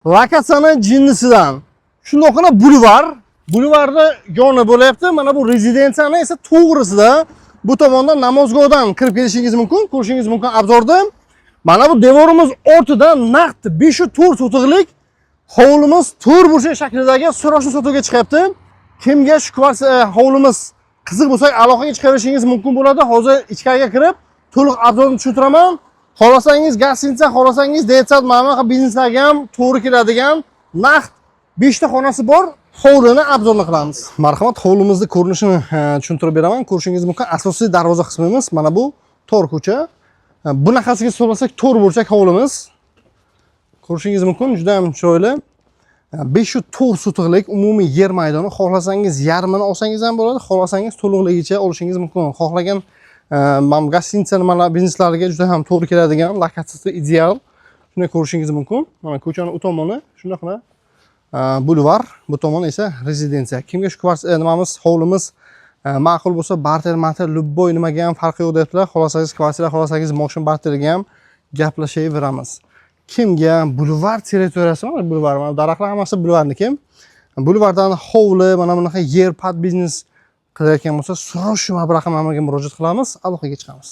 Lokatsiyani jinnisidan. Shundoqqina bulvar. Bulvarda yoni bo'layapti. Mana bu rezidensiyani esa to'g'risida bu tomondan namozgohdan kirib kelishingiz mumkin. Ko'rishingiz mumkin obzorda. Mana bu devorimiz ortidan naqd 504 sotixlik hovlimiz 4 burchak shaklidagi so'roshni sotuvga chiqyapti. Kimga shu hovlimiz qiziq bo'lsa aloqaga chiqarishingiz mumkin bo'ladi. Hozir ichkariga kirib to'liq obzorni tushuntiraman. Xohlasangiz gostinitsa, xohlasangiz detsat, mana bu bizneslarga ham to'g'ri keladigan naqd 5 ta xonasi bor. Hovlini obzorni qilamiz. Marhamat, hovlimizni ko'rinishini tushuntirib beraman. Ko'rishingiz mumkin, asosiy darvoza qismimiz mana bu tor ko'cha. Bunaqasiga hisoblasak 4 burchak hovlimiz. Ko'rishingiz mumkin, juda ham chiroyli. 504 sotixlik umumiy yer maydoni. Xohlasangiz yarmini olsangiz ham bo'ladi, xohlasangiz to'liqligicha olishingiz mumkin. Xohlagan mana gostinitsa nimalar bizneslariga juda ham to'g'ri keladigan, lokatsiyasi ideal. Shuni ko'rishingiz mumkin. Mana ko'chaning u tomoni shunaqala bulvar, bu tomon esa rezidensiya. Kimga shu nimamiz, hovlimiz ma'qul bo'lsa, barter, любой nimaga ham farqi yo'q debdilar. Xohlasangiz kvartira, xohlasangiz mashina barteriga ham gaplashaveramiz. Kimga bulvar territoriyasi, mana bulvar, mana daraxtlar hammasi bulvarniki. Bulvardan hovli, mana bunaqa yer pad biznes qilayotgan bo'lsa, so'rosh mablag'ga murojaat qilamiz, aloqaga chiqamiz.